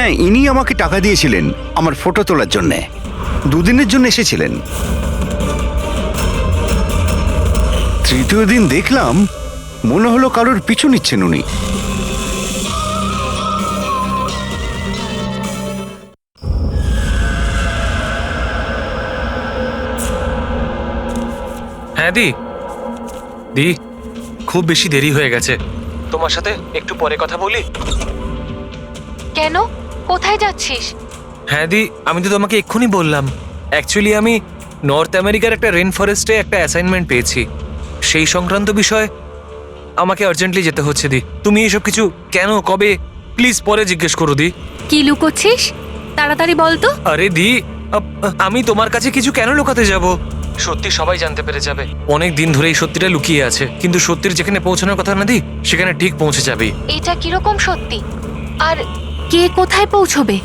হ্যাঁ, ইনি আমাকে টাকা দিয়েছিলেন আমার ফটো তোলার জন্যে। 2 দিনের জন্য এসেছিলেন। তৃতীয় দিন দেখলাম মনে হলো কারোর পিছু নিচ্ছেন উনি। হ্যাঁ দি দি, খুব বেশি দেরি হয়ে গেছে। তোমার সাথে একটু পরে কথা বলি? কেন? কোথায় যাচ্ছিস? হ্যাঁ দি, আমি তো তোমাকে এক্ষুনি বললাম। অ্যাকচুয়ালি আমি নর্থ আমেরিকার একটা রেন ফরেস্টে একটা অ্যাসাইনমেন্ট পেয়েছি। সেই সংক্রান্ত বিষয় আমাকে আর্জেন্টলি যেতে হচ্ছে দি। তুমি এসব কিছু কেন, কবে, প্লিজ পরে জিজ্ঞেস করো দি। কি লুকোচ্ছিস? তাড়াতাড়ি বল তো। আরে দি, আমি তোমার কাছে কিছু কেন লুকাতে যাব? সত্যি সবাই জানতে পেরে যাবে। অনেক দিন ধরে এই সত্যিটা লুকিয়ে আছে, কিন্তু সত্যির যেখানে পৌঁছানোর কথা না দি, সেখানে ঠিক পৌঁছে যাবে। এটা কিরকম সত্যি? আর কে কোথায় পৌঁছবে?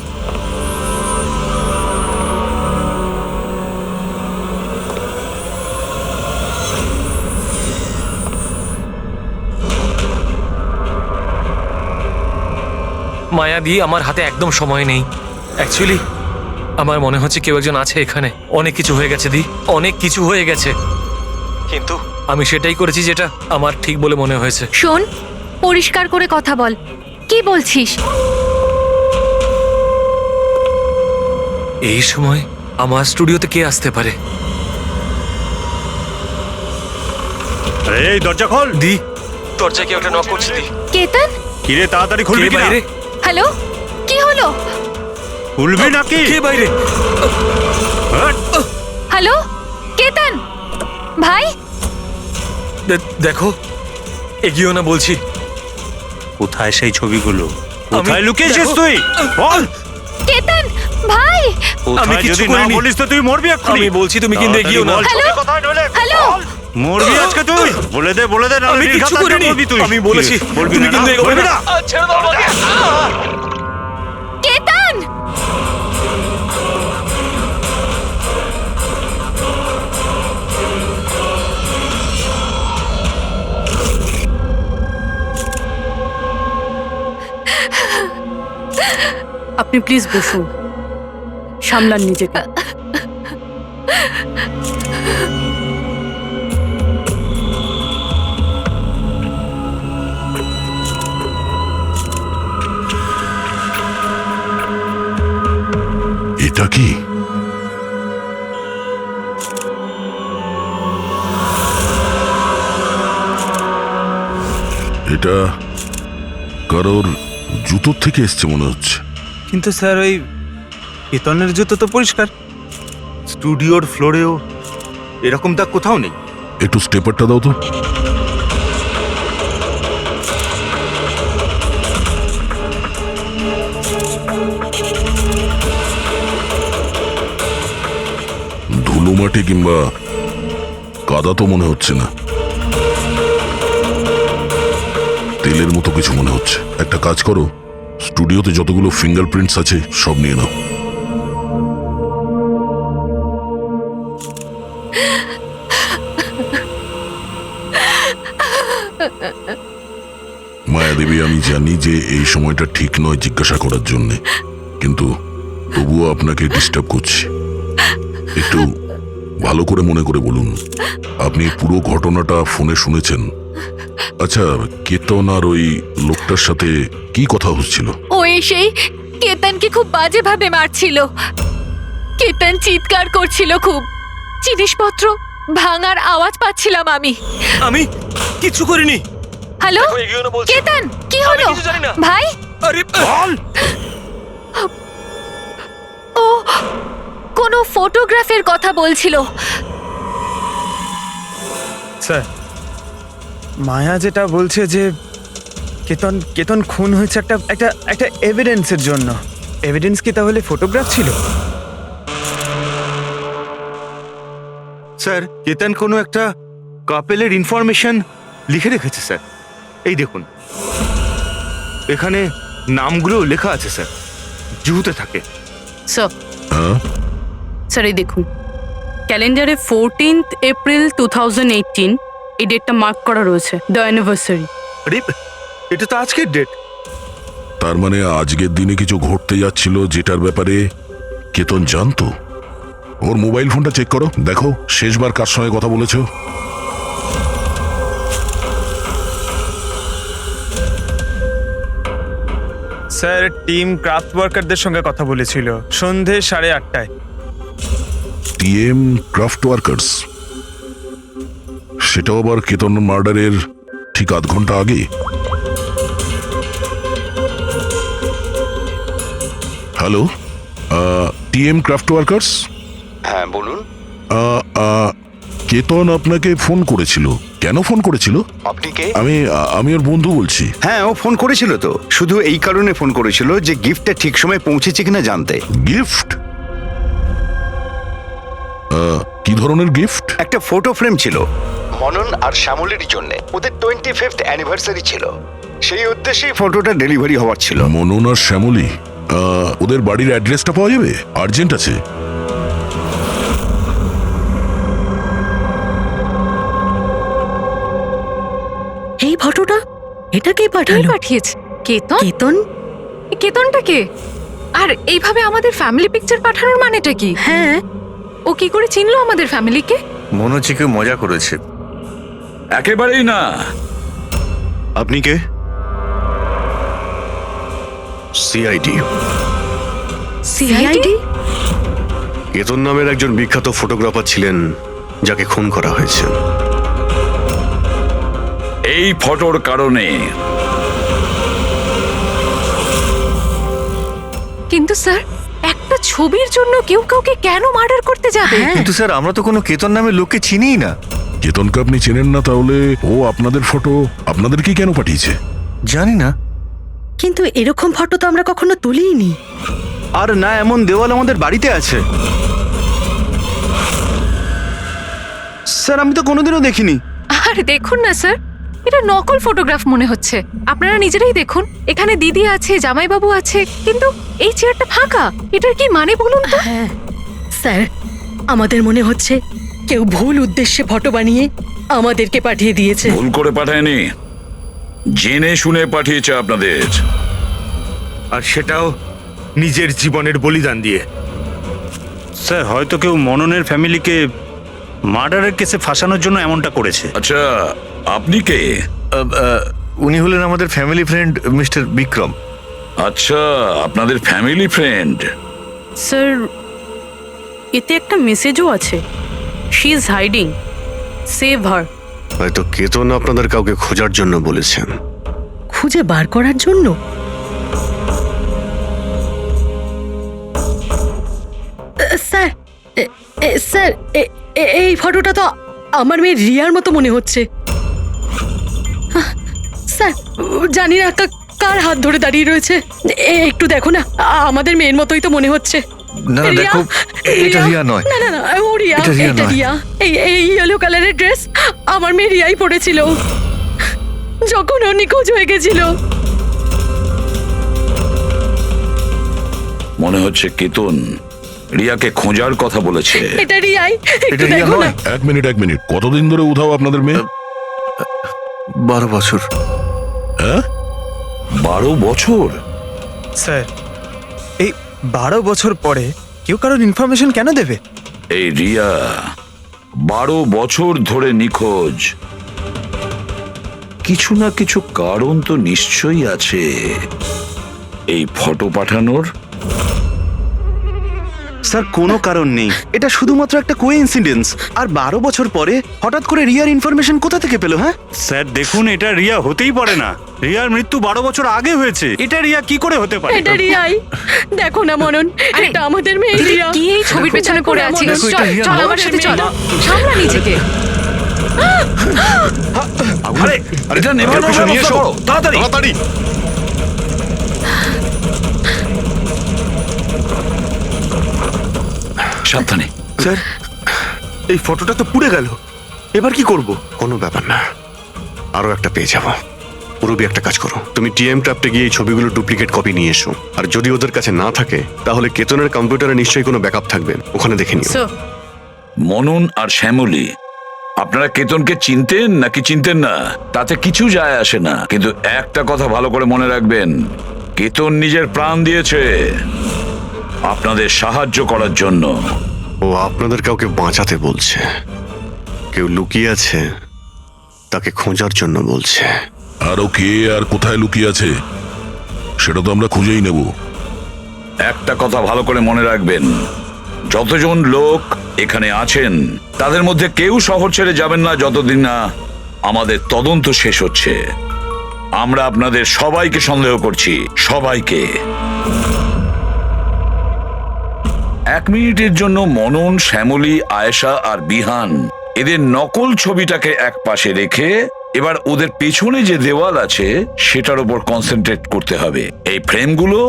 মায়া দি, আমার হাতে একদম সময় নেই। অ্যাকচুয়ালি আমার মনে হচ্ছে কেউ একজন আছে এখানে। অনেক কিছু হয়ে গেছে দি, অনেক কিছু হয়ে গেছে, কিন্তু আমি সেটাই করেছি যেটা আমার ঠিক বলে মনে হয়েছে। শোন, পরিষ্কার করে কথা বল। কি বলছিস? এই সময় আমার স্টুডিওতে কে আসতে পারে? এই দরজা খোল। দি, দরজা কেউ একটা নক করছে দি। কেতন? কিরে তাড়াতাড়ি খুলবি কে কি না? বাইরে? হ্যালো, কি হলো? খুলবি নাকি? কে বাইরে? হ্যাঁ? হ্যালো, কেতন ভাই? দেখো, এগিয়েও না বলছি। কোথায় সেই ছবিগুলো? আমি- কোথায় লুকিয়েছিস দেখো- তুই? বল। কেতন ভাই? আমি কোথায় কিচ্ছু যদি না করিনি। বলিস তো তুই মরবি এক্ষুনি। আমি বলছি, তুমি কিন্তু এগিয়েও না। হ্যালো? হ্যালো? মরবি আজকে তুই। বলে দে নাহলে আমি নির্ঘাত কিচ্ছু আজকে করিনি। মরবি তুই। আমি বলেছি, বলবি তুমি না, কিন্তু এগোবে বলবি না। ছেড়ে দাও আমাকে। কেতন! আপনি প্লিজ বসুন, সামলান নিজেকে। এটা কি? এটা কারোর জুতোর থেকে এসছে মনে হচ্ছে। কিন্তু স্যার, ওই কেতনের জুতো তো পরিষ্কার। স্টুডিওর ফ্লোরেও এরকম দাগ কোথাও নেই। একটু স্টেপারটা দাও তো। ধুলো মাটি কিংবা কাদা তো মনে হচ্ছে না, তেলের মতো কিছু মনে হচ্ছে। একটা কাজ করো, স্টুডিওতে যতগুলো ফিঙ্গারপ্রিন্টস আছে সব নিয়ে নাও। মায়াদেবী, আমি জানি যে এই সময়টা ঠিক নয় জিজ্ঞাসা করার জন্যে, কিন্তু তবুও আপনাকে ডিস্টার্ব করছি। একটু ভালো করে মনে করে বলুন, আপনি পুরো ঘটনাটা ফোনে শুনেছেন? আচ্ছা, কেতন আর ওই লোকটার সাথে কি কথা হচ্ছিল? ও এসেই কেতনকে খুব বাজেভাবে মারছিল। কেতন চিৎকার করছিল খুব। জিনিসপত্র ভাঙার আওয়াজ পাচ্ছিলাম আমি। আমি কিচ্ছু করিনি। হ্যালো, দেখো, এগিয়েও না বলছি। কেতন, কি আমি হলো? কিছু জানি না। ভাই, আরে বল। ও কোনো ফটোগ্রাফের কথা বলছিল। স্যার, মায়া যেটা বলছে যে কেতন খুন হয়েছে একটা একটা একটা এভিডেন্সের জন্য। এভিডেন্স কি তাহলে ফটোগ্রাফ ছিল? স্যার, কেতন কোনো একটা কাপেলের ইনফরমেশন লিখে রেখেছে স্যার। এই দেখুন, এখানে নামগুলো লেখা আছে স্যার, জুহুতে থাকে। স্যার, হ্যাঁ, স্যার এই দেখুন, ক্যালেন্ডারে 14th এপ্রিল 2018 এই ডেটটা মার্ক করা রয়েছে, দ্য অ্যানিভার্সারি। আরে এটা তো আজকের ডেট। তার মানে আজকের দিনে কিছু ঘটতে যাচ্ছিল যেটার ব্যাপারে কেতন জানতো। ওর মোবাইল ফোনটা চেক করো, দেখো শেষবার কার সঙ্গে কথা বলেছো। স্যার টিম ক্রাফট ওয়ার্কারদের সঙ্গে কথা বলেছিল সন্ধে 8:30টায়। টিএম ক্রাফট ওয়ার্কার্স, সেটাও আবার কেতন মার্ডারের ঠিক আধ ঘন্টা আগে। Hello, TM craft workers. হ্যাঁ বলুন। কেতন আপনাকে ফোন করেছিল। কেন ফোন করেছিল? আপনি কে? আমি ওর বন্ধু বলছি। হ্যাঁ ও ফোন করেছিল তো, শুধু এই কারণে ফোন করেছিল যে গিফটটা ঠিক সময় পৌঁছেছে কিনা জানতে। গিফট? কি ধরনের গিফট? একটা ফটো ফ্রেম ছিল মনন আর শ্যামলের জন্য, ওদের 25th অ্যানিভার্সারি ছিল, সেই উদ্দেশ্যেই ফটোটা ডেলিভারি হওয়ার ছিল। মনন আর শ্যামলী, ওদের বাড়ির অ্যাড্রেসটা পাওয়া যাবে? আর্জেন্ট আছে। এই ফটোটা এটা কে কে পাঠালো? পাঠিয়েছে? কেতন? কেতন? কেতনটা কে? আর এইভাবে আমাদের ফ্যামিলি পিকচার পাঠানোর মানেটা কি? হ্যাঁ, ও কি করে চিনলো আমাদের ফ্যামিলিকে? মনে হচ্ছে কেউ মজা করেছে। একেবারেই না। আপনি কে? সিআইডি। সিআইডি? কেতন নামের একজন বিখ্যাত ফটোগ্রাফার ছিলেন যাকে খুন করা হয়েছে। এই ফটোর কারণে। কিন্তু স্যার, একটা ছবির জন্য কেউ কাউকে কেন মার্ডার করতে যাবে? কিন্তু স্যার আমরা তো কোনো কেতন নামের লোককে চিনিই না। কেতনকে আপনি চেনেন না, তাহলে ও আপনাদের ফটো আপনাদেরকে কেন পাঠিয়েছে? জানি না। কিন্তু এরকম ফটো তো আমরা কখনো তুলিনি। আর না এমন দেওয়াল আমাদের বাড়িতে আছে। স্যার আমি তো কোনোদিনও দেখিনি। আর দেখুন না স্যার, এটা নকল ফটোগ্রাফ মনে হচ্ছে। আপনারা নিজেরাই দেখুন, এখানে দিদি আছে, জামাইবাবু আছে, কিন্তু এই চেয়ারটা ফাঁকা। এটার কি মানে বলুন তো? হ্যাঁ স্যার, আমাদের মনে হচ্ছে কেউ ভুল উদ্দেশ্যে ফটো বানিয়ে আমাদেরকে পাঠিয়ে দিয়েছে। ভুল করে পাঠায়নি, জেনে শুনে পাঠিয়েছে আপনাদের। আর সেটাও নিজের জীবনের বলিদান দিয়ে। স্যার হয়তো কেউ মননের ফ্যামিলিকে মার্ডারের কেসে ফাঁসানোর জন্য এমনটা করেছে। আচ্ছা, আপনি কে? উনি হলেন আমাদের ফ্যামিলি ফ্রেন্ড মিস্টার বিক্রম। আচ্ছা, আপনাদের ফ্যামিলি ফ্রেন্ড। স্যার, এতে একটা মেসেজও আছে। শি ইজ হাইডিং, সেভ হার। হয়তো কেতন আপনাদের কাউকে খোঁজার জন্য বলেছেন। খুঁজে বার করার জন্য? স্যার, স্যার এই ফটোটা তো আমার মেয়ে রিয়ার মতো মনে হচ্ছে। স্যার জানি না কার হাত ধরে দাঁড়িয়ে রয়েছে। একটু দেখো না, আমাদের মেয়ের মতোই তো মনে হচ্ছে। না রিয়া, দেখো, এটা রিয়া নয়। না না না, ও রিয়া, এটা রিয়া এটা নয়। রিয়া। এই ইয়েলো কালারের ড্রেস আমার মেয়ে রিয়াই পরেছিল যখন ও নিখোঁজ হয়ে গেছিল। মনে হচ্ছে কেতন রিয়াকে খোঁজার কথা বলেছে। এটা রিয়াই, একটু এটা রিয়া দেখো না। নয়। এক মিনিট, কতদিন ধরে উধাও আপনাদের মেয়ে? 12 বছর। হ্যাঁ, 12 বছর? স্যার এই 12 বছর পরে কেউ কারোর ইনফরমেশন কেন দেবে? এই রিয়া 12 বছর ধরে নিখোঁজ। কিছু না কিছু কারণ তো নিশ্চয়ই আছে এই ফটো পাঠানোর। স্যার কোনো কারণ নেই, এটা শুধুমাত্র একটা কোইন্সিডেন্স। আর 12 বছর পরে হঠাৎ করে রিয়ার ইনফরমেশন কোথা থেকে পেলো? হ্যাঁ স্যার দেখুন, এটা রিয়া হতেই পারে না। রিয়ার মৃত্যু 12 বছর আগে হয়েছে। এটা রিয়া কি করে হতে পারে? এটা রিয়াই, দেখো না মনন, আরে, এটা আমাদের মেয়ে দিদি, রিয়া। কি এই ছবির পেছনে পড়ে আছিস? দেখো, এটা চল রিয়া চল নয়। আমার সাথে চল, সামলা নিজেকে। আরে এটা নেভানোর কিছু নিয়ে ব্যবস্থা এসো। করো, তাড়াতাড়ি। তাড়াতাড়ি। সাবধানে। স্যার এই ফটোটা তো পুড়ে গেল, এবার কি করব? কোনো ব্যাপার না, আরো একটা পেয়ে যাব। পুরবি একটা কাজ করো, তুমি টিএম ক্রাফটে গিয়ে এই ছবিগুলো ডুপ্লিকেট কপি নিয়ে এসো। আর যদি ওদের কাছে না থাকে তাহলে কেতনের কম্পিউটারে নিশ্চয়ই কোনো ব্যাকআপ থাকবে, ওখানে দেখে নিও। স্যার, মনন আর শ্যামলী, আপনারা কেতনকে চিনতেন নাকি চিনতেন না তাতে কিছু যায় আসে না, কিন্তু একটা কথা ভালো করে মনে রাখবেন, কেতন নিজের প্রাণ দিয়েছে আপনাদের সাহায্য করার জন্য। ও আপনাদের কাউকে বাঁচাতে বলছে, কেউ লুকিয়ে আছে তাকে খোঁজার জন্য বলছে। আরও কে আর কোথায় লুকিয়ে আছে সেটা তো আমরা খুঁজেই নেব। একটা কথা ভালো করে মনে রাখবেন, যতজন লোক এখানে আছেন তাদের মধ্যে কেউ শহর ছেড়ে যাবেন না যতদিন না আমাদের তদন্ত শেষ হচ্ছে। আমরা আপনাদের সবাইকে সন্দেহ করছি, সবাইকে। 1 মিনিটের জন্য মনন, শ্যামলী, আয়েশা আর বিহান এদের নকল ছবিটাকে এক পাশে রেখে এবার ওদের পেছনে যে দেওয়াল আছে সেটার উপর কনসেন্ট্রেট করতে হবে, এই ফ্রেমগুলো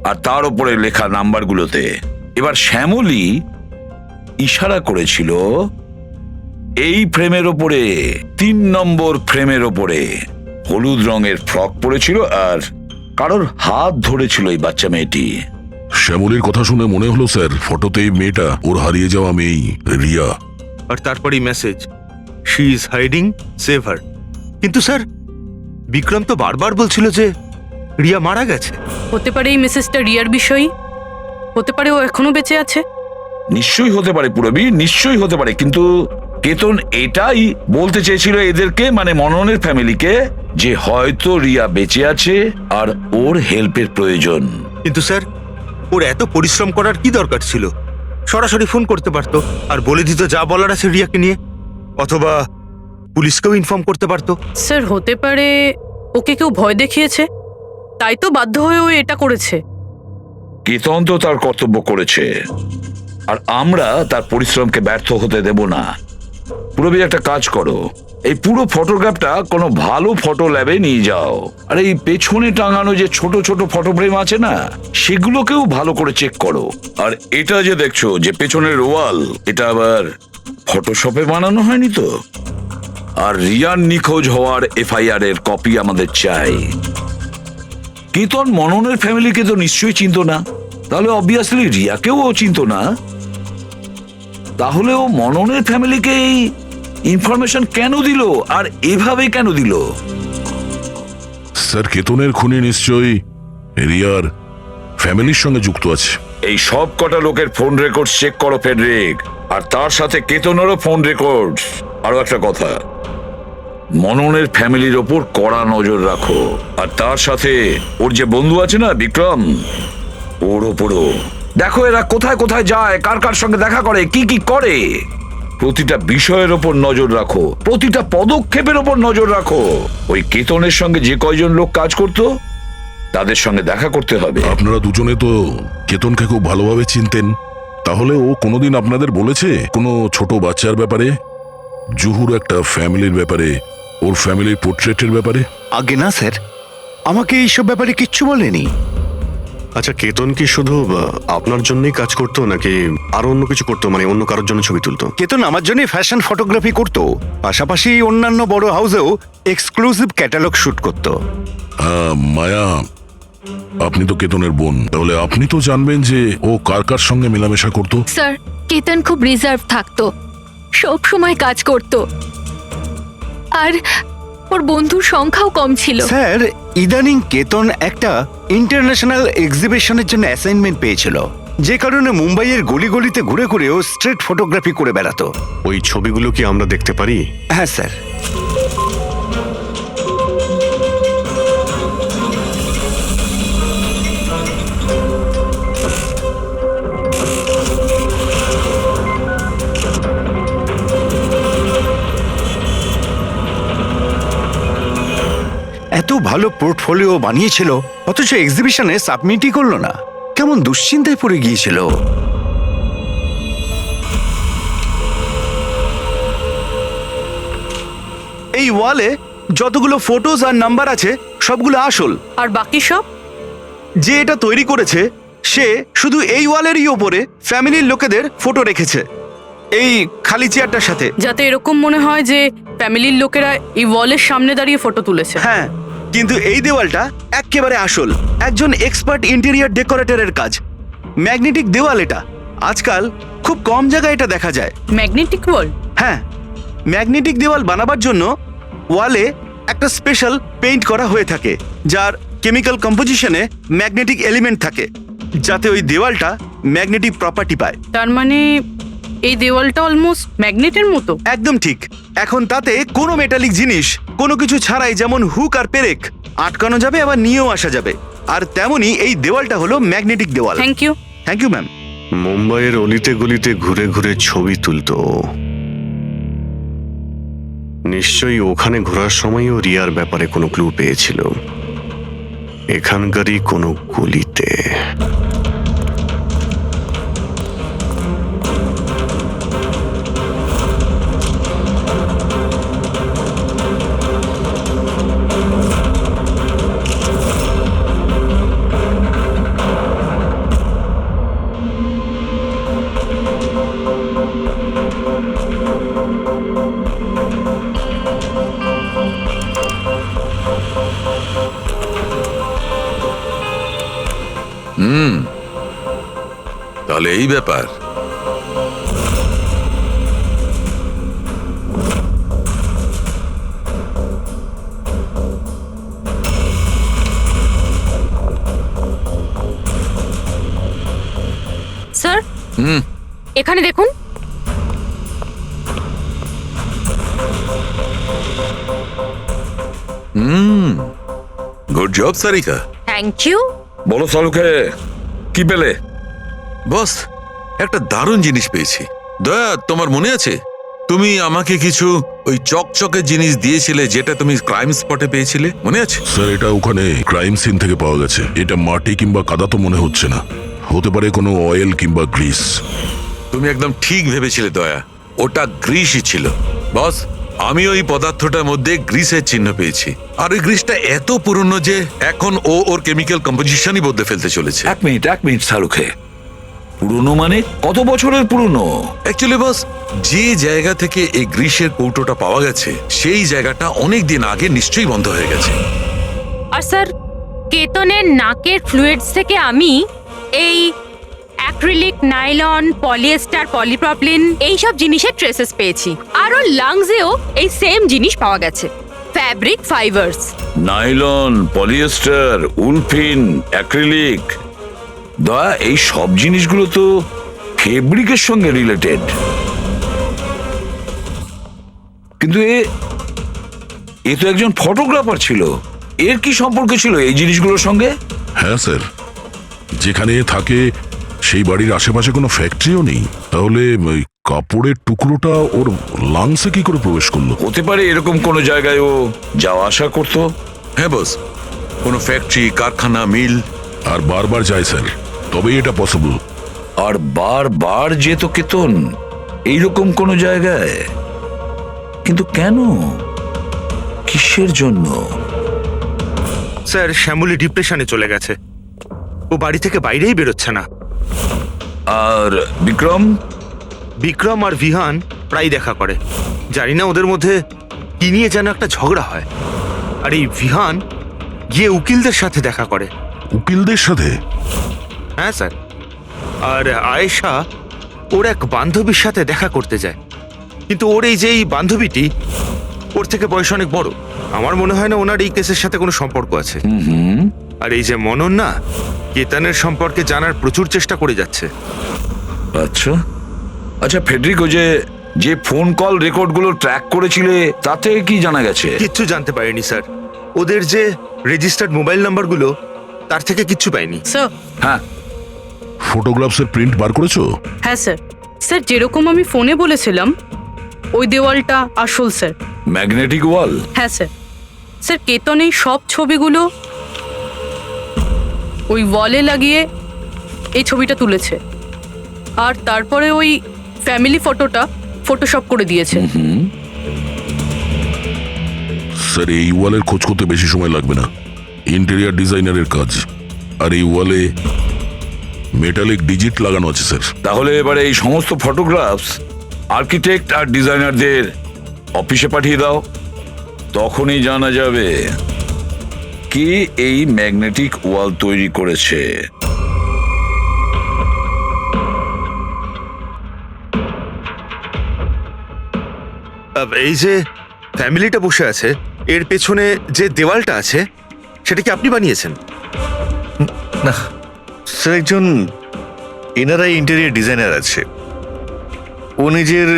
আর তার উপরে লেখা নাম্বারগুলোতে। এবার শ্যামলী ইশারা করেছিল এই ফ্রেমের ওপরে, 3 নম্বর ফ্রেমের ওপরে। হলুদ রঙের ফ্রক পরেছিল আর কারোর হাত ধরেছিল এই বাচ্চা মেয়েটি। শ্যামলীর কথা শুনে মনে হলো স্যার ফটোতেই মেয়েটা ওর হারিয়ে যাওয়া মেয়েই রিয়া। আর তারপরই message, she is hiding, save হার। কিন্তু স্যার বিক্রম তো বারবার বলছিল যে রিয়া মারা গেছে। হতে পারে এই মেসেজটা রিয়ার বিষয়ই, হতে পারে ও এখনো বেঁচে আছে। নিশ্চয়ই হতে পারে পুরবী, নিশ্চয়ই হতে পারে, কিন্তু কেতন এটাই বলতে চেয়েছিল এদেরকে, মানে মননের ফ্যামিলিকে, যে হয়তো রিয়া বেঁচে আছে আর ওর হেল্পের প্রয়োজন। কিন্তু স্যার ওর এত পরিশ্রম করার কি দরকার ছিল? সরাসরি ফোন করতে পারতো আর বলে দিত যা বলার আছে রিয়াকে নিয়ে, অথবা পুলিশকেও ইনফর্ম করতে পারতো। স্যার হতে পারে ওকে কেউ ভয় দেখিয়েছে, তাই তো বাধ্য হয়ে ও এটা করেছে। কেতন তো তার কর্তব্য করেছে আর আমরা তার পরিশ্রমকে ব্যর্থ হতে দেব না। পুরবী একটা কাজ করো, এই পুরো ফটোগ্রাফটা কোনো ভালো ফটো ল্যাবে নিয়ে যাও, আর এই পেছনে টাঙানো যে ছোট ছোট ফটো ফ্রেম আছে না সেগুলোকেও ভালো করে চেক করো। আর এটা যে দেখছো যে পেছনের ওয়াল, এটা আবার ফটোশপে বানানো হয়নি তো? আর রিয়ার নিখোঁজ হওয়ার এফআইআর এর কপি আমাদের চাই। কেতন মননের ফ্যামিলিকে তো নিশ্চয়ই চিনত না, তাহলে অবভিয়াসলি রিয়াকেও ও চিনত না। তাহলে ও মননের ফ্যামিলিকে এই ইনফরমেশন কেন দিল আর এভাবে কেন দিল? স্যার কেতনের খুনি নিশ্চয়ই রিয়ার ফ্যামিলির সঙ্গে যুক্ত আছে। এই সব কটা লোকের ফোন রেকর্ড চেক করো ফেডরিক, আর তার সাথে কেতনেরও ফোন রেকর্ড। আরো একটা কথা, মননের ফ্যামিলির ওপর কড়া নজর রাখো, আর তার সাথে ওর যে বন্ধু আছে না বিক্রম, ওর ওপরও দেখো এরা কোথায় কোথায় যায়, কার কার সঙ্গে দেখা করে, কি কি করে। প্রতিটা বিষয়ের ওপর নজর রাখো, প্রতিটা পদক্ষেপের ওপর নজর রাখো। ওই কেতনের সঙ্গে যে কয়জন লোক কাজ করতো তাদের সঙ্গে দেখা করতে হবে। আপনারা দুজনে তো কেতনকে খুব ভালোভাবে চিনতেন, তাহলে ও কোনোদিন আপনাদের বলেছে কোনো ছোট বাচ্চার ব্যাপারে, জুহুর একটা ফ্যামিলির ব্যাপারে, ওর ফ্যামিলির পোর্ট্রেটের ব্যাপারে? আগে না স্যার, আমাকে এইসব ব্যাপারে কিচ্ছু বলেনি। আচ্ছা, কেতন কি শুধু আপনার জন্যই কাজ করতো নাকি আরো অন্য কিছু করতো, মানে অন্য কারোর জন্য ছবি তুলতো? কেতন আমার জন্য ফ্যাশন ফটোগ্রাফি করতো, পাশাপাশি অন্যান্য বড় হাউসেও এক্সক্লুসিভ ক্যাটালগ শুট করতো। মায়া, আপনি তো কেতনের বোন, তাহলে আপনি তো জানবেন যে ও কার কার সঙ্গে মেলামেশা করতো। স্যার কেতন খুব রিজার্ভ থাকতো, সব সময় কাজ করতো, আর ওর বন্ধুর সংখ্যাও কম ছিল। স্যার ইদানিং কেতন একটা ইন্টারন্যাশনাল এক্সিবিশনের জন্য অ্যাসাইনমেন্ট পেয়েছিল, যে কারণে মুম্বাইয়ের গলি গলিতে ঘুরে ঘুরে ও স্ট্রিট ফটোগ্রাফি করে বেড়াতো। ওই ছবিগুলো কি আমরা দেখতে পারি? হ্যাঁ স্যার। এত ভালো পোর্টফোলিও বানিয়েছিল, অথচ এক্সিবিশনে সাবমিটই করলো না। কেমন দুশ্চিন্তায় পড়ে গিয়েছিল। এই ওয়ালে যতগুলো ফটোজ আর নাম্বার আছে সবগুলো আসল, আর বাকি সব? যে এটা তৈরি করেছে সে শুধু এই ওয়ালেরই ওপরে ফ্যামিলির লোকেদের ফটো রেখেছে, এই খালি চেয়ারটার সাথে, যাতে এরকম মনে হয় যে ফ্যামিলির লোকেরা এই ওয়ালের সামনে দাঁড়িয়ে ফটো তুলেছে। হ্যাঁ, কিন্তু এই দেওয়ালটা একেবারে আসল, একজন এক্সপার্ট ইন্টেরিয়র ডেকোরেটরের কাজ। ম্যাগনেটিক দেওয়াল এটা, আজকাল খুব কম জায়গায় এটা দেখা যায়। ম্যাগনেটিক ওয়াল? হ্যাঁ, ম্যাগনেটিক দেওয়াল বানাবার জন্য ওয়ালে একটা স্পেশাল পেইন্ট করা হয়ে থাকে, যার কেমিক্যাল কম্পোজিশনে ম্যাগনেটিক এলিমেন্ট থাকে, যাতে ওই দেওয়ালটা ম্যাগনেটিক প্রপার্টি পায়। তার মানে এই দেওয়ালটা অলমোস্ট ম্যাগনেটের মতো। একদম ঠিক। এখন তাতে কোনো মেটালিক জিনিস কোনো কিছু ছাড়াই, যেমন হুক আর পেরেক, আটকানো যাবে আবার নিয়েও আসা যাবে। আর তেমনি এই দেওয়ালটা হলো ম্যাগনেটিক দেওয়াল। Thank you. Thank you ma'am. মুম্বাইয়ের অলিতে গলিতে ঘুরে ঘুরে ছবি তুলতো। নিশ্চয়ই ওখানে ঘোরার সময়ও রিয়ার ব্যাপারে কোনো ক্লু পেয়েছিল, এখানকারই কোনো গলিতে। তাহলে এই ব্যাপার। স্যার, এখানে দেখুন। Good job Sarika. Thank you. বলো শাহরুখে, কি পেলে? বস, একটা দারুণ জিনিস পেয়েছি। দয়া, তোমার মনে আছে তুমি আমাকে কিছু ওই চকচকে জিনিস দিয়েছিলে যেটা তুমি ক্রাইম স্পটে পেয়েছিলে, মনে আছে? স্যার, এটা ওখানে ক্রাইম সিন থেকে পাওয়া গেছে। এটা মাটি কিংবা কাদা তো মনে হচ্ছে না, হতে পারে কোনো অয়েল কিংবা গ্রিস। তুমি একদম ঠিক ভেবেছিলে দয়া, ওটা গ্রিসই ছিল। বস, আমি ওই পদার্থটার মধ্যে গ্রিসের চিহ্ন পেয়েছি, আর ওই গ্রিসটা এত পুরনো যে এখন ও ওর কেমিক্যাল কম্পোজিশনই বদলে ফেলতে চলেছে। এক মিনিট শাহরুখে, পুরনো মানে কত বছরের পুরনো? অ্যাকচুয়ালি বস, যে জায়গা থেকে এই গ্রিসের কৌটোটা পাওয়া গেছে সেই জায়গাটা অনেক দিন আগে নিশ্চয়ই বন্ধ হয়ে গেছে। আর স্যার, কেতনের নাকের ফ্লুইডস থেকে আমি এই অ্যাক্রিলিক, নাইলন, পলিয়েস্টার, পলিপ্রপিলিন এইসব জিনিসের ট্রেসেস পেয়েছি। আর ওর লাংসেও এই সেম জিনিস পাওয়া গেছে, fabric fibres. Nylon, polyester, olefin, acrylic. দয়া, এই সব জিনিসগুলো তো ফেব্রিকের সঙ্গে রিলেটেড, কিন্তু এ তো একজন ফটোগ্রাফার ছিল। এর কি সম্পর্ক ছিল এই জিনিসগুলোর সঙ্গে? হ্যাঁ স্যার, যেখানে থাকে সেই বাড়ির আশেপাশে কোনো ফ্যাক্টরিও নেই, তাহলে ওই কাপড়ের টুকরোটা ওর লাংসে কি করে প্রবেশ করলো? হতে পারে এরকম কোনো জায়গায় ও যাওয়া আসা করতো। হ্যাঁ বস, কোনো ফ্যাক্টরি, কারখানা, মিল। আর বারবার যায় স্যার, তবেই এটা পসিবল। আর বারবার যেত কেতন এইরকম কোনো জায়গায়, কিন্তু কেন, কিসের জন্য? স্যার, শ্যামলী ডিপ্রেশনে চলে গেছে, ও বাড়ি থেকে বাইরেই বেরোচ্ছে না। আর বিক্রম? বিক্রম আর ভিহান প্রায় দেখা করে। জানি না ওদের মধ্যে কি নিয়ে যেন একটা ঝগড়া হয়। আর এই ভিহান গিয়ে উকিলদের সাথে দেখা করে। উকিলদের সাথে? হ্যাঁ স্যার। আর আয়েশা ওর এক বান্ধবীর সাথে দেখা করতে যায়, কিন্তু ওর এই যে এই বান্ধবীটি ওর থেকে বয়স অনেক বড়। আমার মনে হয় না ওনার এই কেসের সাথে কোনো সম্পর্ক আছে। আর এই যে মনন না, কেতনের সম্পর্কে জানার প্রচুর চেষ্টা করে যাচ্ছে। আচ্ছা আচ্ছা, ফেডরিকো যে ফোন কল রেকর্ডগুলো ট্র্যাক করেছিলে তাতে কি জানা গেছে? কিচ্ছু জানতে পারিনি স্যার। ওদের যে রেজিস্টার্ড মোবাইল নাম্বারগুলো, তার থেকে কিচ্ছু পাইনি। স্যার। হ্যাঁ, ফটোগ্রাফসের প্রিন্ট বার করেছো? হ্যাঁ স্যার। স্যার, যেরকম আমি ফোনে বলেছিলাম ওই দেওয়ালটা আসল স্যার। ম্যাগনেটিক ওয়াল? হ্যাঁ স্যার। স্যার, কেতন এই সব ছবিগুলো ওই ওয়ালে লাগিয়ে এই ছবিটা তুলেছে, আর তারপরে ওই ফ্যামিলি ফটোটা ফটোশপ করে দিয়েছে। স্যার, এই ওয়ালের খোঁজ করতে বেশি সময় লাগবে না, ইন্টেরিয়ার ডিজাইনারের কাজ। আর এই ওয়ালে মেটালিক ডিজিট লাগানো আছে স্যার। তাহলে এবারে এই সমস্ত ফটোগ্রাফস আর্কিটেক্ট আর ডিজাইনারদের অফিসে পাঠিয়ে দাও, তখনই জানা যাবে কে এই ম্যাগনেটিক ওয়াল তৈরি করেছে। এই যে ফ্যামিলিটা বসে আছে, এর পেছনে যে দেওয়ালটা আছে সেটা কি আপনি বানিয়েছেন? না স্যার, একজন এনআরআই ইন্টেরিয়ার ডিজাইনার আছে। ও নিজের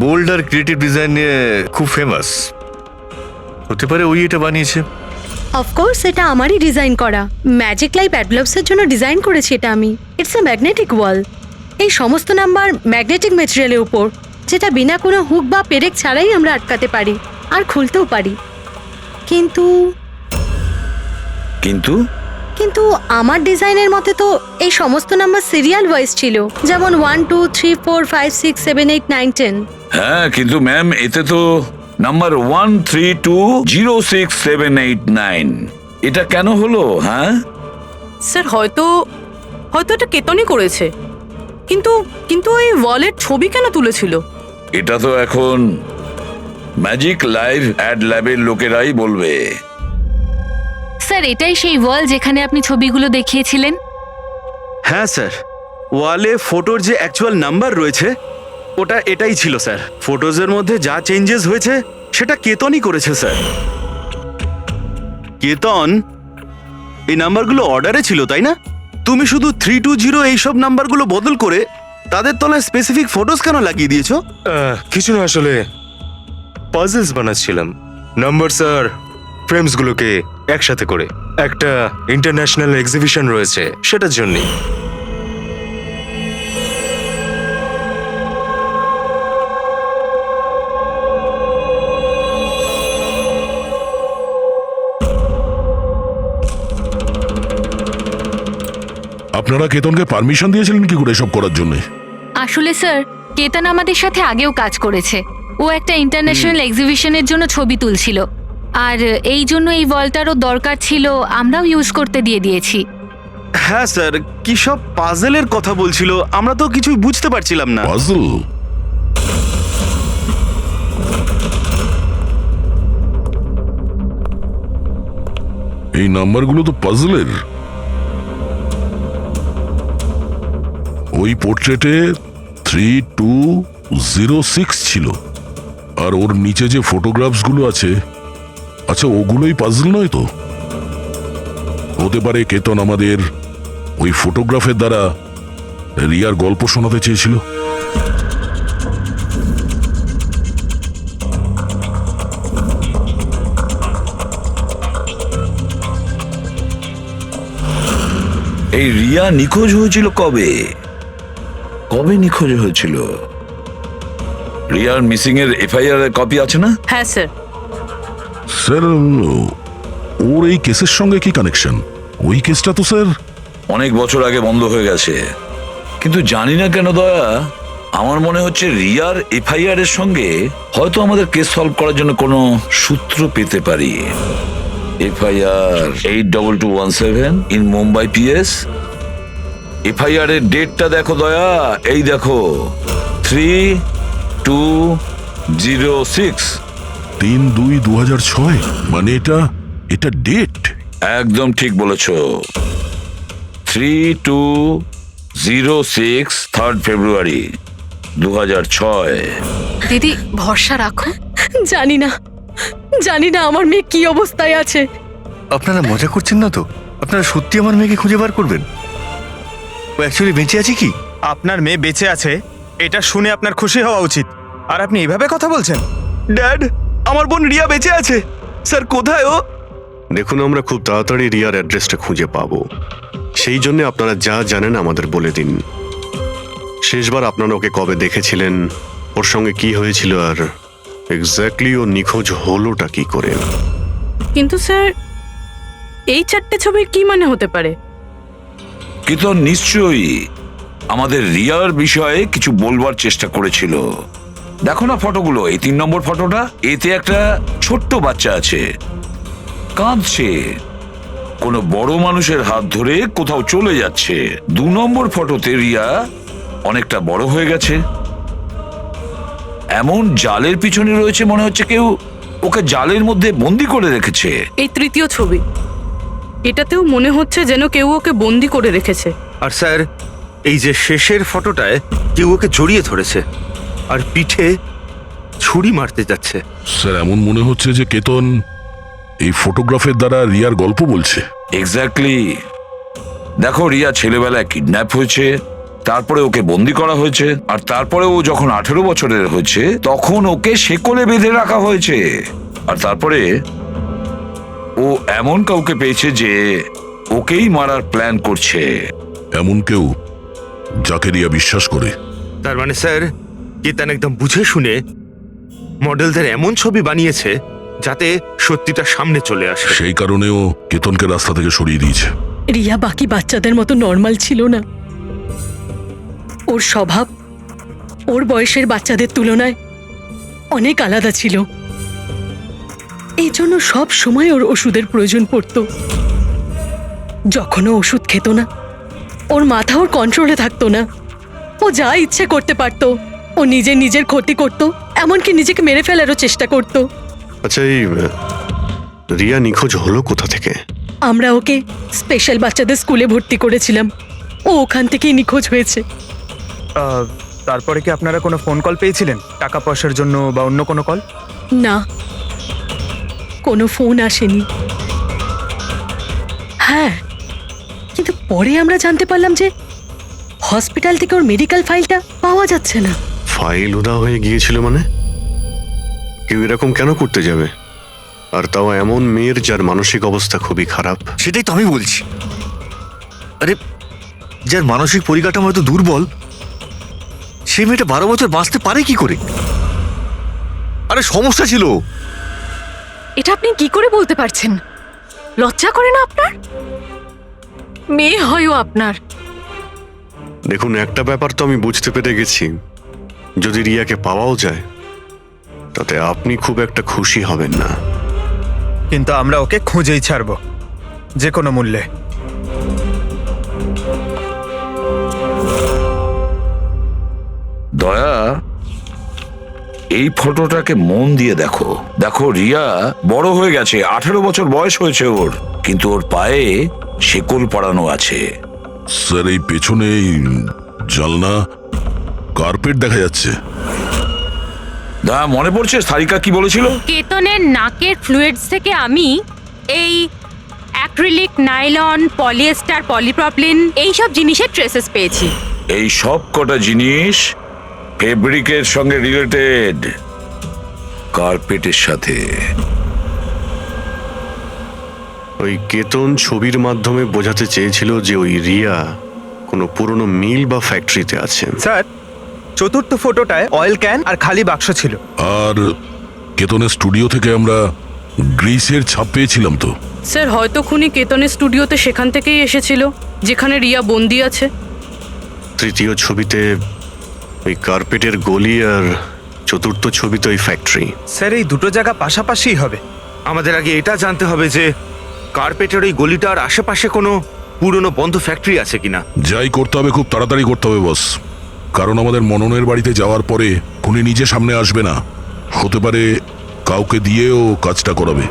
বোল্ড আর ক্রিয়েটিভ ডিজাইন নিয়ে খুব ফেমাস। হতে পারে ওই এটা বানিয়েছে। অফকোর্স এটা আমারই ডিজাইন করা। ম্যাজিক লাইফ অ্যাডব্লবসের জন্য ডিজাইন করেছি এটা আমি। ইটস এ ম্যাগনেটিক ওয়াল। এই সমস্ত নাম্বার ম্যাগনেটিক ম্যাটেরিয়ালের উপর, যেটা বিনা কোনো হুক বা পেরেক ছাড়াই আমরা আটকাতে পারি আর খুলতেও পারি। কিন্তু কিন্তু কিন্তু আমার ডিজাইনের মতে তো এই সমস্ত নাম্বার সিরিয়াল ওয়াইজ ছিল, যেমন 1 2 3 4 5 6 7 8 9 10। হ্যাঁ, কিন্তু ম্যাম এতে তো নাম্বার 1320678 এটা কেন হলো? হ্যাঁ স্যার, হয়তো এটা কেতনই করেছে, কিন্তু কিন্তু ওই ওয়ালের ছবি কেন তুলেছিল? এটা তো এখন ম্যাজিক লাইভ অ্যাড ল্যাবের লোকেরাই বলবে। স্যার, এটাই সেই ওয়াল যেখানে আপনি ছবিগুলো দেখিয়েছিলেন? হ্যাঁ স্যার, ওয়ালে ফটোর যে অ্যাকচুয়াল নাম্বার রয়েছে ওটা এটাই ছিল স্যার। ফটোজের মধ্যে যা চেঞ্জেস হয়েছে সেটা কেতনই করেছে স্যার। কেতন, এই নাম্বারগুলো অর্ডারে ছিল তাই না? তুমি শুধু 320 এইসব নাম্বারগুলো বদল করে তাদের তলায় স্পেসিফিক ফটোজ কেন লাগিয়ে দিয়েছো? কিছু না, আসলে পাজলস বানাচ্ছিলাম। নাম্বারস আর ফ্রেমসগুলোকে একসাথে করে একটা ইন্টারন্যাশনাল এক্সিবিশন রয়েছে, সেটার জন্যই। আপনারা কেতনকে পারমিশন দিয়েছিলেন কি করে এসব করার জন্য? আসলে স্যার, কেতন আমাদের সাথে আগেও কাজ করেছে। ও একটা ইন্টারন্যাশনাল এক্সিবিশনের জন্য ছবি তুলছিল, আর এই জন্য এই ওয়ালটারও দরকার ছিল, আমরাও ইউজ করতে দিয়ে দিয়েছি। হ্যাঁ স্যার, কি সব পাজেলের কথা বলছিল, আমরা তো কিছুই বুঝতে পারছিলাম না। পাজল? এই নাম্বারগুলো তো পাজলের। ওই পোর্ট্রেটে 3206 ছিল, আর ওর নিচে যে ফটোগ্রাফসগুলো আছে, আচ্ছা ওগুলোই পাজল নয় তো? হতে পারে কেতন আমাদের ওই ফটোগ্রাফের দ্বারা রিয়ার গল্প শোনাতে চেয়েছিল। এই রিয়া নিখোঁজ হয়েছিল কবে? কবে নিখোঁজ হয়েছিল? রিয়ার মিসিং এর এফআইআর এর কপি আছে না? হ্যাঁ স্যার। স্যার, ওর এই কেসের সঙ্গে কি কানেকশন? ওই কেসটা তো স্যার অনেক বছর আগে বন্ধ হয়ে গেছে, কিন্তু জানি না কেন দয়া, আমার মনে হচ্ছে রিয়ার এফআইআর এর সঙ্গে হয়তো আমাদের কেস সলভ করার জন্য কোনো সূত্র পেতে পারি। FIR 82217 in Mumbai PS. FIR এর ডেটটা দেখো দয়া, এই দেখো 3206। 3/2/2006, মানে এটা ডেট। একদম ঠিক বলেছো, 3206 3rd ফেব্রুয়ারি 2006। দিদি, ভরসা রাখো। জানি না আমার মেয়ে কি অবস্থায় আছে। আপনারা মজা করছেন না তো? আপনারা সত্যি আমার মেয়েকে খুঁজে বার করবেন? ও অ্যাকচুয়ালি বেঁচে আছে কি? আপনার মেয়ে বেঁচে আছে এটা শুনে আপনার খুশি হওয়া উচিত, আর আপনি এভাবে কথা বলছেন? ড্যাড, আমার বোন রিয়া বেঁচে আছে। স্যার, কোথায় ও? দেখুন, আমরা খুব তাড়াতাড়ি রিয়ার অ্যাড্রেসটা খুঁজে পাবো। সেই জন্য আপনারা যা জানেন আমাদের বলে দিন। শেষবার আপনারা ওকে কবে দেখেছিলেন, ওর সঙ্গে কি হয়েছিল, আর এক্স্যাক্টলি ও নিখোঁজ হলোটা কি করে? কিন্তু স্যার, এই 4টে ছবির কি মানে হতে পারে? কিন্তু নিশ্চয়ই আমাদের রিয়ার বিষয়ে কিছু বলবার চেষ্টা করেছিল। দেখো না ফটোগুলো, এই 3 নম্বর ফটোটা, এতে একটা ছোট্ট বাচ্চা আছে, কাঁদছে, কোনো বড় মানুষের হাত ধরে কোথাও চলে যাচ্ছে। 2 নম্বর ফটোতে রিয়া অনেকটা বড় হয়ে গেছে, এমন জালের পিছনে রয়েছে, মনে হচ্ছে কেউ ওকে জালের মধ্যে বন্দি করে রেখেছে। এই 3য় ছবি, এটাতেও মনে হচ্ছে যেন কেউ ওকে বন্দি করে রেখেছে। আর স্যার, এই যে শেষের ফটোটায় কেউ ওকে জড়িয়ে ধরেছে আর পিঠে ছুরি মারতে যাচ্ছে। স্যার, এমন মনে হচ্ছে যে কেতন এই ফটোগ্রাফের দ্বারা রিয়ার গল্প বলছে। এক্স্যাক্টলি। দেখো, রিয়া ছেলেবেলায় কিডন্যাপ হয়েছে, তারপরে ওকে বন্দি করা হয়েছে, আর তারপরে ও যখন 18 বছরের হয়েছে তখন ওকে শেকলে বেঁধে রাখা হয়েছে। আর তারপরে ও এমন কাউকে পেয়েছে যে ওকেই মারার প্ল্যান করছে। এমন কেউ যাকে রিয়া বিশ্বাস করে। তার মানে স্যার, কেতন একদম বুঝে শুনে মডেলদের এমন ছবি বানিয়েছে যাতে সত্যিটা সামনে চলে আসে। সেই কারণেও কেতনকে রাস্তা থেকে সরিয়ে দিয়েছে। রিয়া বাকি বাচ্চাদের মতো নর্মাল ছিল না। ওর স্বভাব ওর বয়সের বাচ্চাদের তুলনায় অনেক আলাদা ছিল। এই জন্য সব সময় ওর ওষুধের প্রয়োজন পড়ত। যখন ও ওষুধ খেত না, ওর মাথা ওর কন্ট্রোলে থাকতো না। ও যা ইচ্ছে করতে পারতো। ও নিজের ক্ষতি করত, এমনকি নিজেকে মেরে ফেলারও চেষ্টা করত। আচ্ছা, এই রিয়া নিখোঁজ হলো কোথা থেকে? আমরা ওকে স্পেশাল বাচ্চাদের স্কুলে ভর্তি করেছিলাম। ও ওখান থেকেই নিখোঁজ হয়েছে। তারপরে কি আপনারা কোনো ফোন কল পেয়েছিলেন টাকা পয়সার জন্য বা অন্য কোনো কল? না, কোনো ফোন আসেনি। হ্যাঁ, কিন্তু পরে আমরা জানতে পারলাম যে হসপিটাল থেকে ওর মেডিকেল ফাইলটা পাওয়া যাচ্ছে না। ফাইল উদা হয়ে গিয়েছিল মানে? কেউ এরকম কেন করতে যাবে? আর তাও এমন মেয়ের যার মানসিক অবস্থা খুবই খারাপ। সেটাই তো আমি বলছি। আরে, যার মানসিক পরিকাঠামো এত দুর্বল, সে মেয়েটা 12 বছর বাঁচতে পারে কি করে? আরে সমস্যা ছিল। এটা আপনি কি করে বলতে পারছেন? লজ্জা করে না আপনার? মেয়ে হয়ও আপনার। দেখুন, একটা ব্যাপার তো আমি বুঝতে পেরে গেছি, যদি রিয়াকে পাওয়াও যায় তাতে আপনি খুব একটা খুশি হবেন না। কিন্তু আমরা ওকে খুঁজেই ছাড়বো, যে কোনো মূল্যে। দয়া, এই ফটোটাকে মন দিয়ে দেখো। দেখো, রিয়া বড় হয়ে গেছে, 18 বছর বয়স হয়েছে ওর, কিন্তু ওর পায়ে শেকল পরানো আছে। স্যার, এই পেছনে এই জানলা কার্পেট দেখা যাচ্ছে। দয়া, মনে পড়ছে সারিকা কি বলেছিল? কেতনের নাকের ফ্লুইডস থেকে আমি এই অ্যাক্রিলিক, নাইলন, পলিয়েস্টার, পলিপ্রপলিন এইসব জিনিসের ট্রেসেস পেয়েছি। এই সব কটা জিনিস ফেব্রিকের সঙ্গে রিলেটেড, কার্পেটের সাথে। ওই কেতন ছবির মাধ্যমে বোঝাতে চেয়েছিল যে ওই রিয়া কোনো পুরনো মিল বা ফ্যাক্টরিতে আছে। স্যার, চতুর্থ ফটোটায় অয়েল ক্যান আর খালি বাক্স ছিল। আর কেতনের স্টুডিও থেকে আমরা গ্রিসের ছাপ পেয়েছিলাম তো। স্যার, হয়তো খুনি কেতনের স্টুডিওতে সেখান থেকেই এসেছিল যেখানে রিয়া বন্দি আছে। তৃতীয় ছবিতে ওই কার্পেটের গলি, আর চতুর্থ ছবিতে ওই ফ্যাক্টরি। স্যার, এই দুটো জায়গা পাশাপাশিই হবে। আমাদের আগে এটা জানতে হবে যে কার্পেটের ওই গলিটার আশেপাশে কোনো পুরনো বন্ধ ফ্যাক্টরি আছে কিনা। যাই করতে হবে খুব তাড়াতাড়ি করতে হবে বস, কারণ আমাদের মননের বাড়িতে যাওয়ার পরে খুনি নিজে সামনে আসবে না, হতে পারে কাউকে দিয়েও কাজটা করাবে।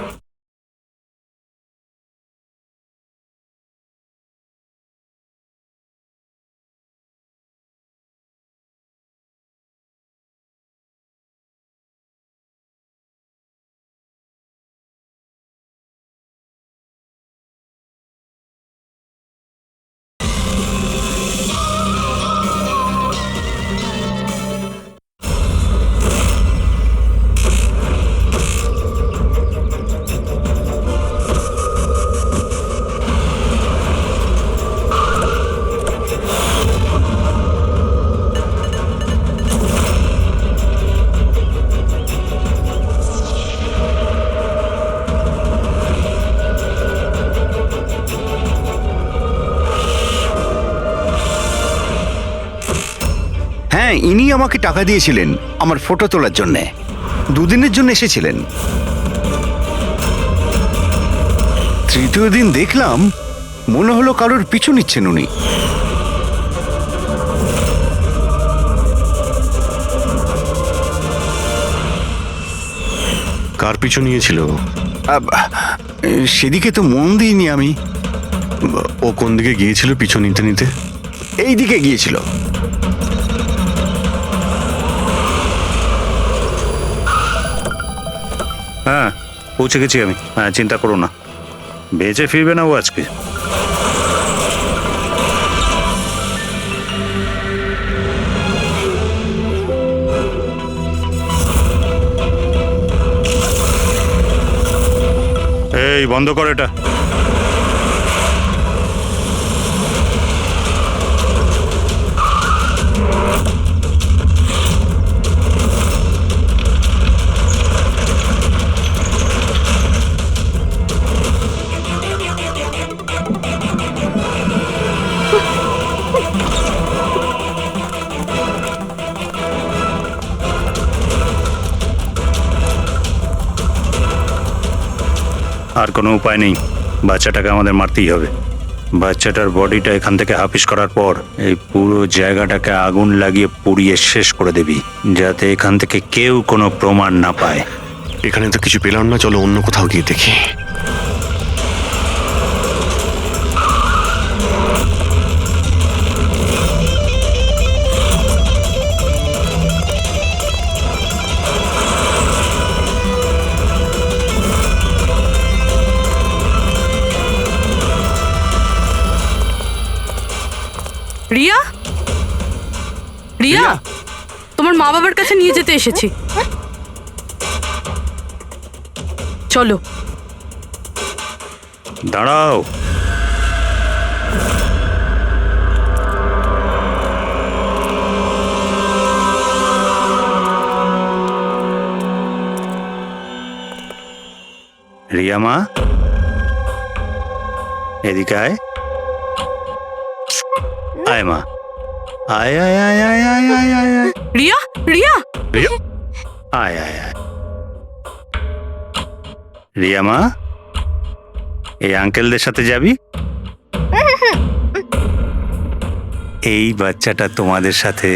হ্যাঁ, ইনি আমাকে টাকা দিয়েছিলেন আমার ফটো তোলার জন্যে। 2 দিনের জন্য এসেছিলেন। তৃতীয় দিন দেখলাম মনে হলো কারোর পিছু নিচ্ছেন উনি। কার পিছু নিয়েছিল? সেদিকে তো মন দিইনি আমি। ও কোন দিকে গিয়েছিল পিছু নিতে নিতে? এই দিকে গিয়েছিল। হ্যাঁ, পৌঁছে গেছি আমি, হ্যাঁ চিন্তা করো না, বেঁচে ফিরবে না ও আজকে। এই বন্ধ কর এটা। আর কোনো উপায় নেই, বাচ্চাটাকে আমাদের মারতেই হবে। বাচ্চাটার বডিটা এখান থেকে হাফিস করার পর এই পুরো জায়গাটাকে আগুন লাগিয়ে পুড়িয়ে শেষ করে দিবি, যাতে এখান থেকে কেউ কোনো প্রমাণ না পায়। এখানে তো কিছু পেলাম না, চলো অন্য কোথাও গিয়ে দেখি। রিয়া, রিয়া, তোমার মা বাবার কাছে নিয়ে যেতে এসেছি, চলো। দাঁড়াও, রিয়া মা, এদিকে আয়। আয় মা, আয় আয় আয় আয় আয় আয় আয় আয়। রিয়া, রিয়া, রিয়া, আয় আয় আয়। রিয়া মা, এই আঙ্কেলদের সাথে যাবি? এই বাচ্চাটা তোমাদের সাথে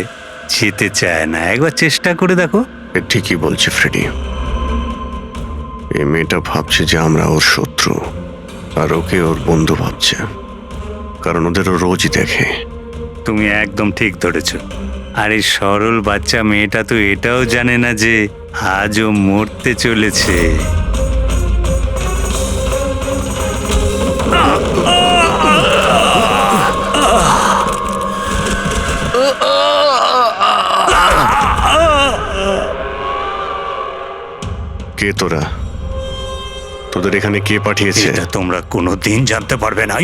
যেতে চায় না, একবার চেষ্টা করে দেখো। এ ঠিকই বলছে ফ্রেডি। এই মেয়েটা ভাবছে যে আমরা ওর শত্রু, আর ওকে ওর বন্ধু ভাবছে, কারণ ওদের ও রোজই দেখে। তুমি একদম ঠিক ধরেছ। আর এই সরল বাচ্চা মেয়েটা তো এটাও জানে না যে আজও মরতে চলেছে। কে তোরা? তোদের এখানে কে পাঠিয়েছে? এটা তোমরা কোনোদিন জানতে পারবে না।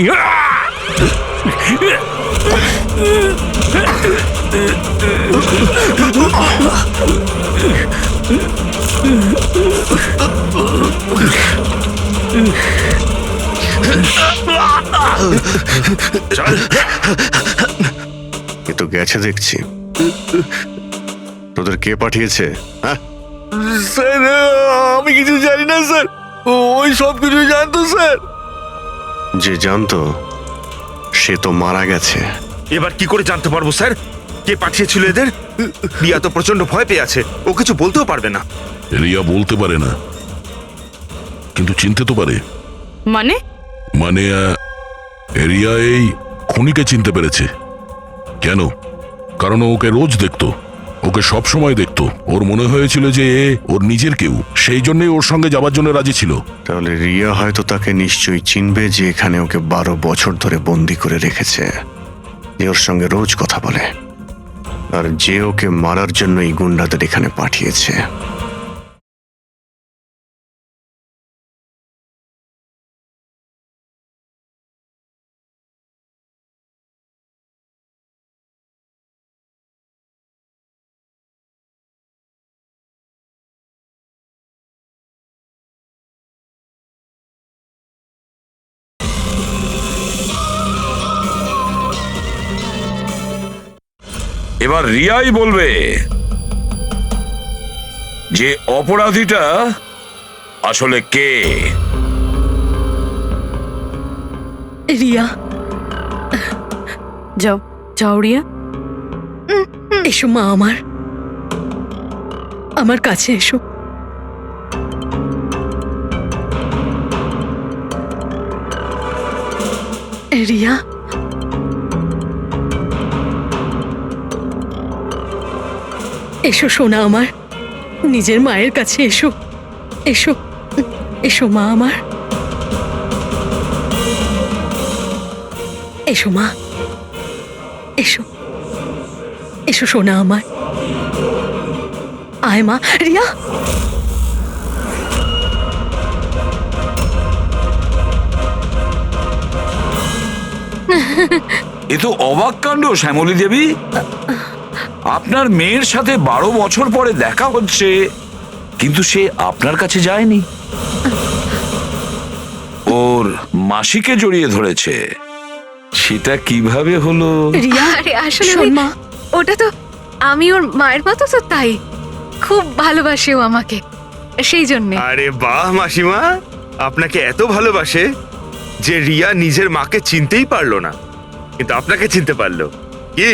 এ তো গেছে দেখছি। তোদের কে পাঠিয়েছে? হ্যাঁ স্যার, আমি কিছু জানি না স্যার, ওই সব কিছু জানতো স্যার। যে জানতো সে তো মারা গেছে। এবার কি করে জানতে পারবো স্যার কে পাঠিয়েছিল এদের? রিয়া তো প্রচন্ড ভয় পেয়ে আছে, ও কিছু বলতেও পারবে না। রিয়া বলতে পারে না, কিন্তু চিনতে তো পারে। মানে? মানে রিয়া এই খুনিকে চিনতে পেরেছে। কেন? কারণ ও ওকে রোজ দেখতো, ওকে সব সময় দেখতো। ওর মনে হয়েছিল যে এ ওর নিজের কেউ, সেই জন্যই ওর সঙ্গে যাবার জন্য রাজি ছিল। তাহলে রিয়া হয়তো তাকে নিশ্চয়ই চিনবে, যে এখানে ওকে 12 বছর ধরে বন্দি করে রেখেছে, যে ওর সঙ্গে রোজ কথা বলে, আর যে ওকে মারার জন্য এই গুন্ডাদের এখানে পাঠিয়েছে। এবার রিয়াই বলবে যে অপরাধীটা আসলে কে। রিয়া, যাও যাও রিয়া, এসো মা, আমার কাছে এসো। রিয়া, এসো সোনা আমার, নিজের মায়ের কাছে এসো, এসো। এসো মা আমার, এসো মা, এসো, এসো সোনা আমার, আয় মা। রিয়া, এ তো অবাক কাণ্ড শ্যামলী দেবী। আপনার মেয়ের সাথে 12 বছর পরে দেখা হচ্ছে, কিন্তু সে আপনার কাছে যায়নি, ওর মাসিকে জড়িয়ে ধরেছে। সেটা কিভাবে হলো? রিয়া, আরে আসলে শোন মা, ওটা তো আমি ওর মায়ের মতো, তো তাই খুব ভালোবাসে ও আমাকে, সেই জন্যে। আরে বাহ মাসিমা, আপনাকে এত ভালোবাসে যে রিয়া নিজের মাকে চিনতেই পারলো না, কিন্তু আপনাকে চিনতে পারলো। কি?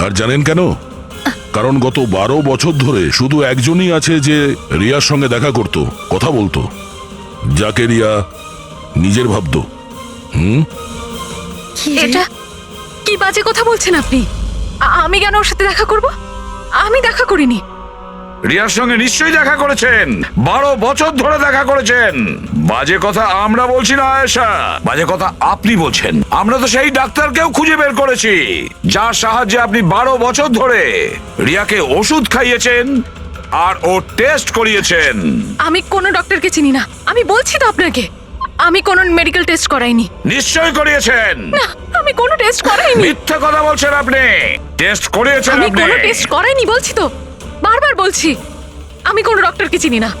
আর জানেন কেন? কারণ গত 12 বছর ধরে শুধু একজনই আছে যে রিয়ার সঙ্গে দেখা করত, কথা বলতো, যাকে রিয়া নিজের ভাবতো। এটা কি বাজে কথা বলছেন আপনি? আমি কেন ওর সাথে দেখা করব? আমি দেখা করিনি। রিয়ার সঙ্গে নিশ্চয়ই দেখা করেছেন, 12 বছর ধরে দেখা করেছেন। বাজে কথা আমরা বলছি না আয়েশা, বাজে কথা আপনি বলছেন। আমরা তো সেই ডাক্তারকেও খুঁজে বের করেছি যার সাহায্যে আপনি 12 বছর ধরে রিয়াকে ওষুধ খাইয়েছেন আর ও টেস্ট করিয়েছেন। আমি কোনো ডক্টরকে চিনি না, আমি বলছি তো আপনাকে, আমি কোনো মেডিকেল টেস্ট করাইনি। নিশ্চয়ই করিয়েছেন। না, আমি কোনো টেস্ট করাইনি। মিথ্যা কথা বলছেন আপনি। টেস্ট করিয়েছেন আমি আপনি। কোনো টেস্ট করাইনি বলছি তো, বারবার বলছি, আমি কোনো ডক্টরকে চিনি না।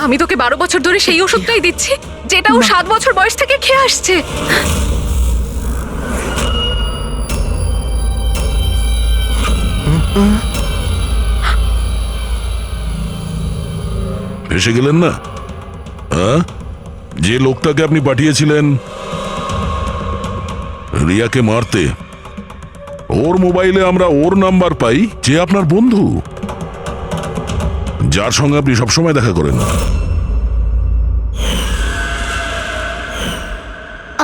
আমি তোকে 12 বছর ধরে সেই ওষুধটাই দিচ্ছি যেটা ও 7 বছর বয়স থেকে খেয়ে আসছে। এসে গেলেন না? হ্যাঁ, যে লোকটাকে আপনি পাঠিয়েছিলেন রিয়াকে মারতে, ওর মোবাইলে আমরা ওর নাম্বার পাই, যে আপনার বন্ধু, যার সঙ্গে আপনি সবসময় দেখা করেন।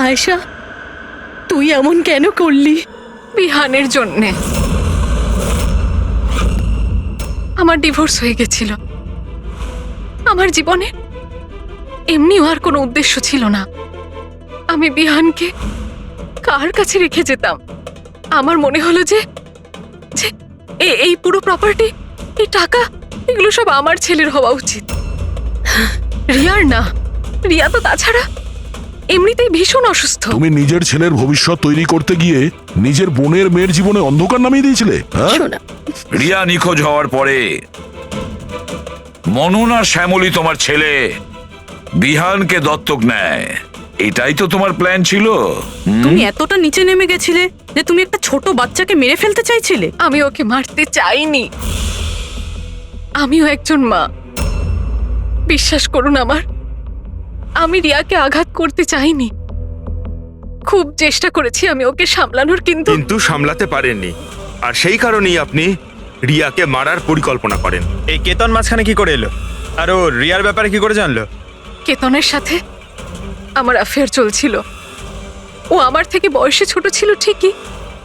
আয়েশা, তুই এমন কেন করলি? বিহানের জন্যে। আমার ডিভোর্স হয়ে গেছিল, আমার জীবনে এমনিও আর কোনো উদ্দেশ্য ছিল না। আমি বিহানকে কার কাছে রেখে যেতাম? আমার মনে হলো যে যে এই পুরো প্রপার্টি, এই টাকা, এগুলো সব আমার ছেলের হওয়া উচিত, রিয়ার না। রিয়া তো তাছাড়া এমনিতেই ভীষণ অসুস্থ। তুমি নিজের ছেলের ভবিষ্যৎ তৈরি করতে গিয়ে নিজের বোনের মেয়ের জীবনে অন্ধকার নামিয়ে দিয়েছিলে। হ্যাঁ, শোনা, রিয়া নিখোঁজ হওয়ার পরে মনন আর শ্যামলী তোমার ছেলে বিহানকে দত্তক নেয়, এটাই তো তোমার প্ল্যান ছিল। তুমি এতটা নিচে নেমে গেছিলে যে তুমি একটা ছোট বাচ্চাকে মেরে ফেলতে চাইছিলে? আমি ওকে মারতে চাইনি, আমিও একজন মা। বিশ্বাস করুন আমার, আমি রিয়াকে আঘাত করতে চাইনি। খুব চেষ্টা করেছি আমি ওকে সামলানোর, কিন্তু কিন্তু সামলাতে পারেননি, আর সেই কারণেই আপনি রিয়াকে মারার পরিকল্পনা করেন। এই কেতন মাঝখানে কি করে এলো? আর ও রিয়ার ব্যাপারে কি করে জানলো? কেতনের সাথে আমার অ্যাফেয়ার চলছিল। ও আমার থেকে বয়সে ছোট ছিল ঠিকই,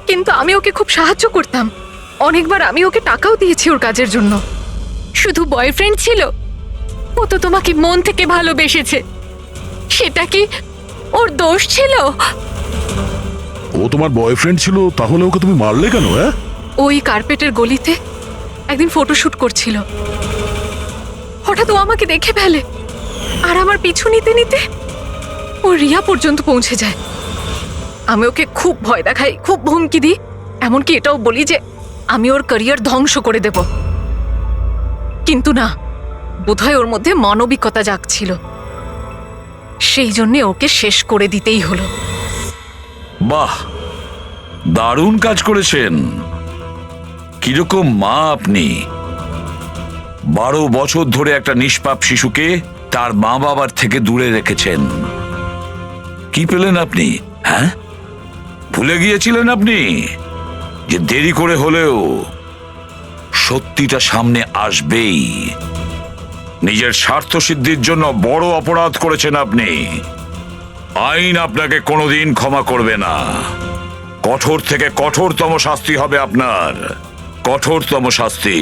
কিন্তু আমি ওকে খুব সাহায্য করতাম। অনেকবার আমি ওকে টাকাও দিয়েছি ওর কাজের জন্য। শুধু বয়ফ্রেন্ড ছিল? ও তো তোমাকে মন থেকে ভালোবেসেছে, সেটা কি ওর দোষ ছিল? ও তোমার বয়ফ্রেন্ড ছিল, তাহলে ওকে তুমি মারলে কেন? হ্যাঁ, ওই কার্পেটের গলিতে একদিন ফটোশুট করছিল, হঠাৎ ও আমাকে দেখে ফেলে, আর আমার পিছু নিতে নিতে ও রিয়া পর্যন্ত পৌঁছে যায়। আমি ওকে খুব ভয় দেখাই, খুব হুমকি দিই, এমনকি এটাও বলি যে আমি ওর ক্যারিয়ার ধ্বংস করে দেব। কিন্তু না, বোধহয় ওর মধ্যে মানবিকতা জাগছিল, সেই জন্য ওকে শেষ করে দিতেই হলো। বাহ, দারুণ কাজ করেছেন। কিরকম মা আপনি! 12 বছর ধরে একটা নিষ্পাপ শিশুকে তার মা বাবার থেকে দূরে রেখেছেন। কি পেলেন আপনি? হ্যাঁ, ভুলে গিয়েছিলেন আপনি যে দেরি করে হলেও সত্যিটা সামনে আসবেই। নিজের স্বার্থ সিদ্ধির জন্য বড় অপরাধ করেছেন আপনি। আইন আপনাকে কোনোদিন ক্ষমা করবে না। কঠোর থেকে কঠোরতম শাস্তি হবে আপনার, কঠোরতম শাস্তি।